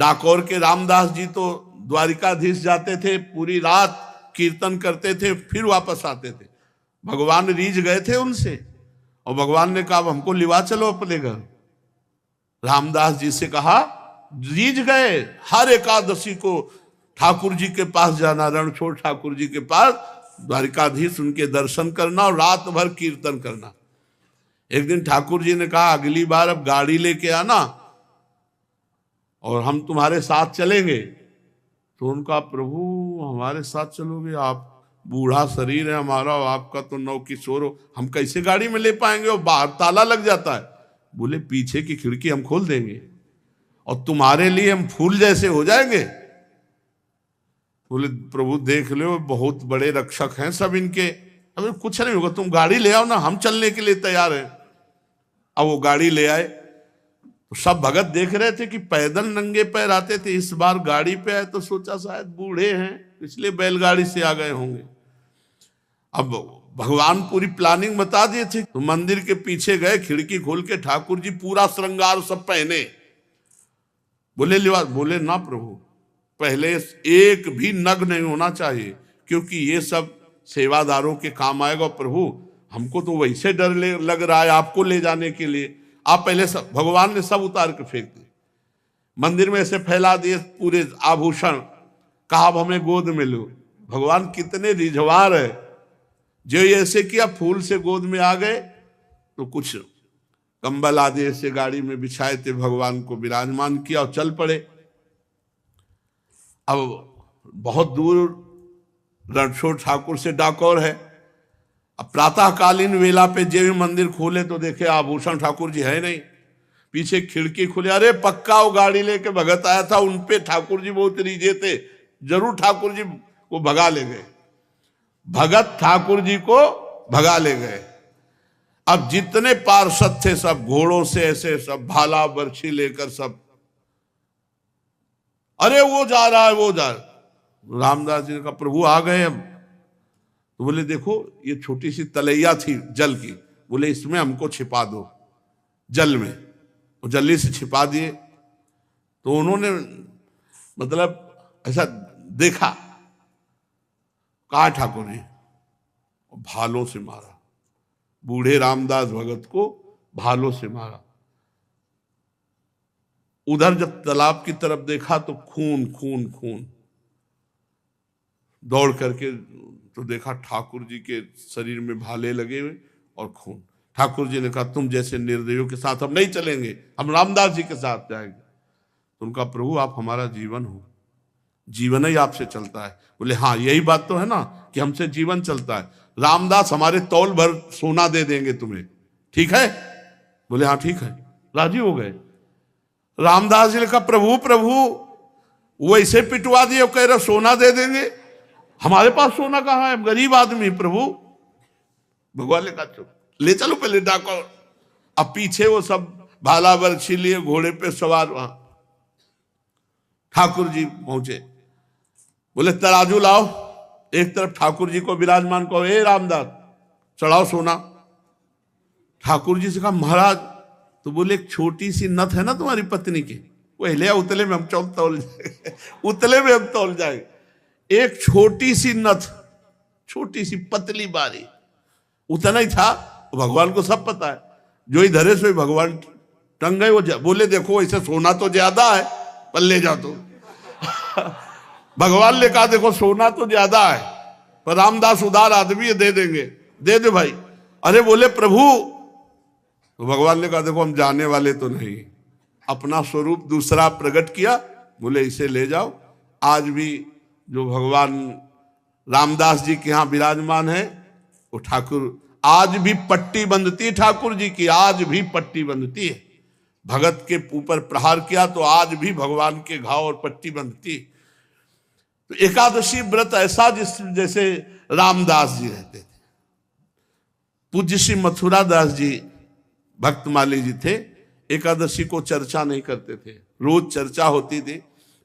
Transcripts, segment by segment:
डाकोर के रामदास जी तो द्वारिकाधीश जाते थे, पूरी रात कीर्तन करते थे, फिर वापस आते थे। भगवान रीझ गए थे उनसे और भगवान ने कहा हमको लिवा चलो अपने घर। रामदास जी से कहा, रीझ गए हर एकादशी को ठाकुर जी के पास जाना, रणछोड़ ठाकुर जी के पास, द्वारिकाधीश उनके दर्शन करना और रात भर कीर्तन करना। एक दिन ठाकुर जी ने कहा अगली बार अब गाड़ी लेके आना और हम तुम्हारे साथ चलेंगे। तो उनका, प्रभु हमारे साथ चलोगे? आप बूढ़ा शरीर है हमारा, आपका तो नौ किशोर हो, हम कैसे गाड़ी में ले पाएंगे? और बाहर ताला लग जाता है। बोले पीछे की खिड़की हम खोल देंगे और तुम्हारे लिए हम फूल जैसे हो जाएंगे। बोले प्रभु देख लो बहुत बड़े रक्षक हैं सब इनके, अबे कुछ नहीं होगा, तुम गाड़ी ले आओ ना, हम चलने के लिए तैयार हैं। अब वो गाड़ी ले आए तो सब भगत देख रहे थे कि पैदल नंगे पैर आते थे, इस बार गाड़ी पे आए तो सोचा शायद बूढ़े हैं इसलिए बैलगाड़ी से आ गए होंगे। अब भगवान पूरी प्लानिंग बता दिए थे। तो मंदिर के पीछे गए, खिड़की खोल के ठाकुर जी पूरा श्रृंगार सब पहने। बोले लिवा, बोले ना प्रभु, पहले एक भी नग नहीं होना चाहिए क्योंकि ये सब सेवादारों के काम आएगा। प्रभु हमको तो वैसे डर लग रहा है आपको ले जाने के लिए, आप पहले सब, भगवान ने सब उतार के फेंक दिए, मंदिर में ऐसे फैला दिए पूरे आभूषण, कहा अब हमें गोद में लो। भगवान कितने रिझवार है, जो ऐसे किया फूल से गोद में आ गए तो कुछ कंबल आदि ऐसे गाड़ी में बिछाए थे, भगवान को विराजमान किया और चल पड़े। अब बहुत दूर रणछोड़ ठाकुर से डाकोर है। अब प्रातःकालीन वेला पे जब मंदिर खोले तो देखे आभूषण ठाकुर जी है नहीं, पीछे खिड़की खुले, अरे पक्का वो गाड़ी लेके भगत आया था, उनपे ठाकुर जी बहुत रीझे थे, जरूर ठाकुर जी को भगा ले गए। भगत ठाकुर जी को भगा ले गए। अब जितने पार्षद थे सब घोड़ों से ऐसे सब भाला बर्छी लेकर सब, अरे वो जा रहा है वो जा रहा है। रामदास जी ने कहा प्रभु आ गए हम। तो बोले देखो ये छोटी सी तलैया थी जल की, बोले इसमें हमको छिपा दो जल में, वो जल्दी से छिपा दिए। तो उन्होंने मतलब ऐसा देखा, कहा ठाकुर जी, भालों से मारा, बूढ़े रामदास भगत को भालों से मारा। उधर जब तालाब की तरफ देखा तो खून खून खून, दौड़ करके तो देखा ठाकुर जी के शरीर में भाले लगे हुए और खून। ठाकुर जी ने कहा तुम जैसे निर्दयों के साथ हम नहीं चलेंगे, हम रामदास जी के साथ जाएंगे। तो उनका प्रभु आप हमारा जीवन हो, जीवन ही आपसे चलता है। बोले हाँ यही बात तो है ना कि हमसे जीवन चलता है, रामदास हमारे तौल भर सोना दे देंगे तुम्हें, ठीक है? बोले हाँ ठीक है, राजी हो गए। रामदास जी ने कहा प्रभु प्रभु वैसे पिटवा दिए, कह रहे सोना दे देंगे, हमारे पास सोना कहाँ है, गरीब आदमी प्रभु। भगवान ने कहा चुप, ले चलो पहले डाको। अब पीछे वो सब भाला बर्छी लिए घोड़े पे सवार, वहां ठाकुर जी पहुंचे। बोले तराजू लाओ, एक तरफ ठाकुर जी को विराजमान कहो, ए रामदास चढ़ाओ सोना। ठाकुर जी से कहा महाराज, तो बोले एक छोटी सी नथ है ना तुम्हारी पत्नी की, वो ले उतले में हम तौल जाएंगे, उतले में हम तौल जाएंगे। एक छोटी सी नथ, छोटी सी पतली बारी, उतना ही था। भगवान को सब पता है, जो इधर है सो भगवान टंग गए। वो बोले देखो ऐसे सोना तो ज्यादा है पर ले जाओ तो भगवान ने कहा देखो सोना तो ज्यादा है पर रामदास उदार आदमी है, दे देंगे, दे दे भाई। अरे बोले प्रभु, तो भगवान ने कहा देखो हम जाने वाले तो नहीं, अपना स्वरूप दूसरा प्रकट किया। बोले इसे ले जाओ। आज भी जो भगवान रामदास जी के यहाँ विराजमान है वो ठाकुर, आज भी पट्टी बंधती है ठाकुर जी की, आज भी पट्टी बंधती है। भगत के ऊपर प्रहार किया तो आज भी भगवान के घाव और पट्टी बंधती है। तो एकादशी व्रत ऐसा जैसे रामदास जी रहते थे। पूज्य श्री मथुरा दास जी भक्तमाली जी थे, एकादशी को चर्चा नहीं करते थे, रोज चर्चा होती थी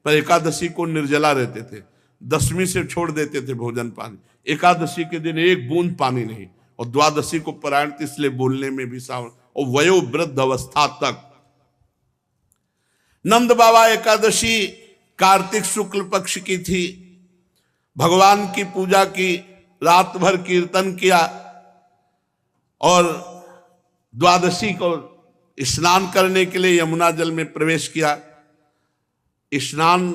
पर एकादशी को निर्जला रहते थे, दशमी से छोड़ देते थे भोजन पानी, एकादशी के दिन एक बूंद पानी नहीं, और द्वादशी को परायण इसलिए बोलने में भी सावन, और वयोवृद्ध अवस्था तक नंद बाबा एकादशी कार्तिक शुक्ल पक्ष की थी। भगवान की पूजा की, रात भर कीर्तन किया और द्वादशी को स्नान करने के लिए यमुना जल में प्रवेश किया। स्नान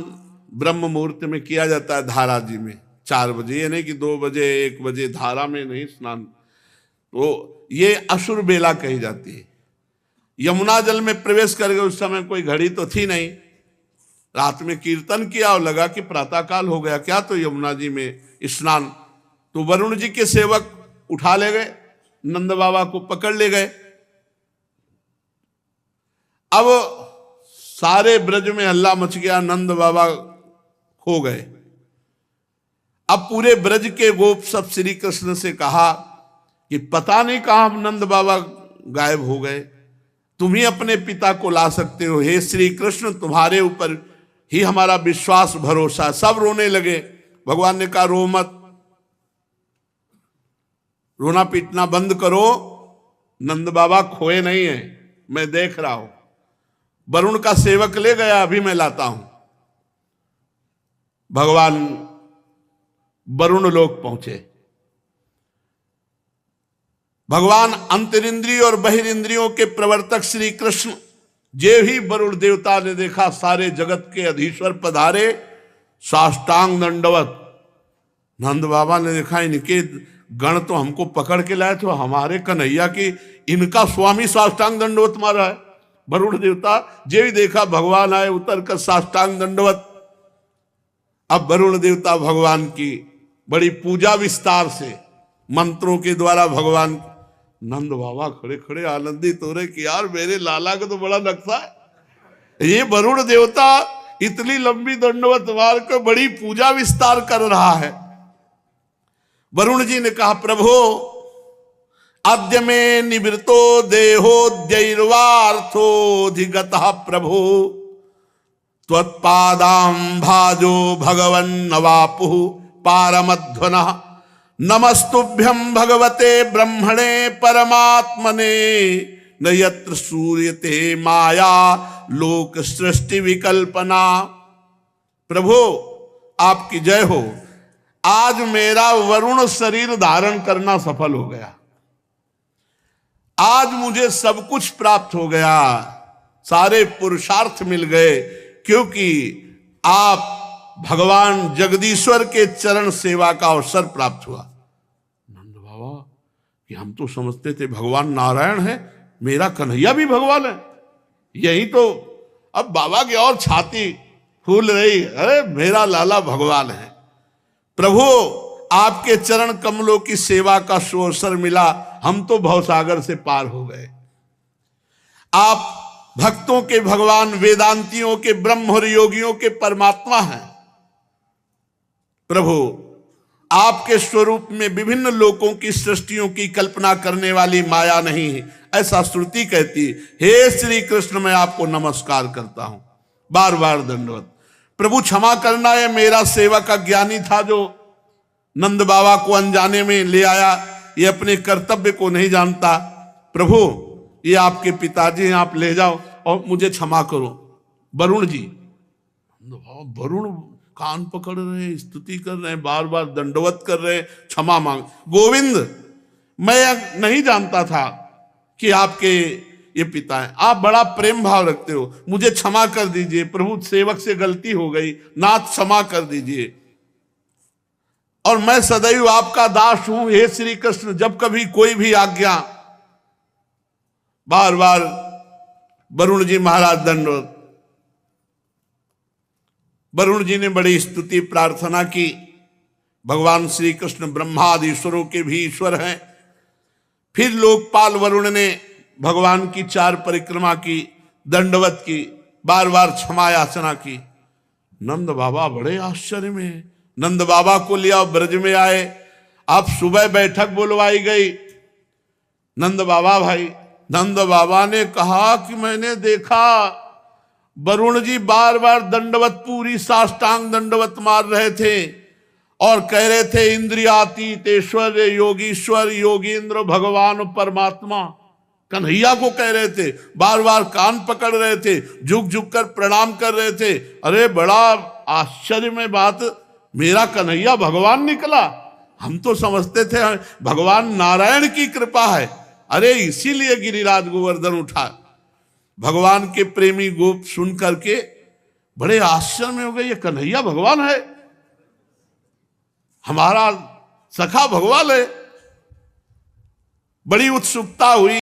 ब्रह्म मुहूर्त में किया जाता है धारा जी में 4 बजे, ये नहीं कि 2 बजे 1 बजे, धारा में नहीं स्नान। तो ये असुर बेला कही जाती है। यमुना जल में प्रवेश कर गए, उस समय कोई घड़ी तो थी नहीं, रात में कीर्तन किया और लगा कि प्रातःकाल हो गया क्या, तो यमुना जी में स्नान। तो वरुण जी के सेवक उठा ले गए, नंद बाबा को पकड़ ले गए। अब सारे ब्रज में हल्ला मच गया, नंद बाबा खो गए। अब पूरे ब्रज के गोप सब श्री कृष्ण से कहा कि पता नहीं कहां नंद बाबा गायब हो गए, तुम ही अपने पिता को ला सकते हो, हे श्री कृष्ण तुम्हारे ऊपर ही हमारा विश्वास भरोसा। सब रोने लगे। भगवान ने कहा रो मत, रोना पीटना बंद करो, नंद बाबा खोए नहीं है, मैं देख रहा हूं। वरुण का सेवक ले गया, अभी मैं लाता हूं। भगवान वरुण लोक पहुंचे। भगवान अंतरिंद्रिय और बहिरिंद्रियों के प्रवर्तक श्री कृष्ण जे ही वरुण देवता ने देखा, सारे जगत के अधीश्वर पधारे, साष्टांग दंडवत। नंद बाबा ने देखा इनके गण तो हमको पकड़ के लाए, तो हमारे कन्हैया की इनका स्वामी साष्टांग दंडवत मारा है। वरुण देवता जे भी देखा भगवान आए, उतर कर साष्टांग दंडवत। अब वरुण देवता भगवान की बड़ी पूजा विस्तार से मंत्रों के द्वारा भगवान। नंद बाबा खड़े खड़े आनंदित हो रहे कि यार मेरे लाला का तो बड़ा नक्शा है, ये वरुण देवता इतनी लंबी दंडवत मार कर बड़ी पूजा विस्तार कर रहा है। वरुण जी ने कहा प्रभु अद्य में निवृतो देहोद्यैर्वार्थोधिगतः प्रभु त्वत्पादां भाजो भगवन्नवापुः पारमध्वनः नमस्तुभ्यं भगवते ब्रह्मणे परमात्मने न यत्र सूर्यते माया लोक सृष्टि विकल्पना। प्रभु आपकी जय हो, आज मेरा वरुण शरीर धारण करना सफल हो गया, आज मुझे सब कुछ प्राप्त हो गया, सारे पुरुषार्थ मिल गए, क्योंकि आप भगवान जगदीश्वर के चरण सेवा का अवसर प्राप्त हुआ। नंद बाबा कि हम तो समझते थे भगवान नारायण है, मेरा कन्हैया भी भगवान है, यही तो। अब बाबा की और छाती फूल रही, अरे मेरा लाला भगवान है। प्रभु आपके चरण कमलों की सेवा का सुअवसर मिला, हम तो भवसागर से पार हो गए। आप भक्तों के भगवान, वेदांतियों के ब्रह्म और योगियों के परमात्मा हैं। प्रभु आपके स्वरूप में विभिन्न लोकों की सृष्टियों की कल्पना करने वाली माया नहीं है, ऐसा श्रुति कहती है। हे श्री कृष्ण मैं आपको नमस्कार करता हूं, बार बार दंडवत। प्रभु क्षमा करना, है मेरा सेवक अज्ञानी था जो नंद बाबा को अनजाने में ले आया, ये अपने कर्तव्य को नहीं जानता। प्रभु ये आपके पिताजी हैं, आप ले जाओ और मुझे क्षमा करो। वरुण जी, वरुण कान पकड़ रहे हैं, स्तुति कर रहे हैं, बार बार दंडवत कर रहे हैं, क्षमा मांग। गोविंद मैं नहीं जानता था कि आपके ये पिता हैं, आप बड़ा प्रेम भाव रखते हो, मुझे क्षमा कर दीजिए। प्रभु सेवक से गलती हो गई, नाथ क्षमा कर दीजिए, और मैं सदैव आपका दास हूं। हे श्री कृष्ण जब कभी कोई भी आज्ञा। बार बार वरुण जी महाराज दंडवत। वरुण जी ने बड़ी स्तुति प्रार्थना की। भगवान श्री कृष्ण ब्रह्मादि ईश्वरों के भी ईश्वर हैं। फिर लोकपाल वरुण ने भगवान की 4 परिक्रमा की, दंडवत की, बार बार क्षमा याचना की। नंद बाबा बड़े आश्चर्य में, नंद बाबा को लिया ब्रज में आए। अब सुबह बैठक बुलवाई गई। नंद बाबा भाई, नंद बाबा ने कहा कि मैंने देखा वरुण जी बार बार दंडवत, पूरी साष्टांग दंडवत मार रहे थे और कह रहे थे इंद्रियातीत ईश्वर योगीश्वर योगींद्र भगवान परमात्मा। कन्हैया को कह रहे थे, बार बार कान पकड़ रहे थे, झुक झुक कर प्रणाम कर रहे थे। अरे बड़ा आश्चर्य में बात, मेरा कन्हैया भगवान निकला। हम तो समझते थे भगवान नारायण की कृपा है। अरे इसीलिए गिरिराज गोवर्धन उठा। भगवान के प्रेमी गोप सुन करके बड़े आश्चर्य में हो गए, ये कन्हैया भगवान है, हमारा सखा भगवान है। बड़ी उत्सुकता हुई।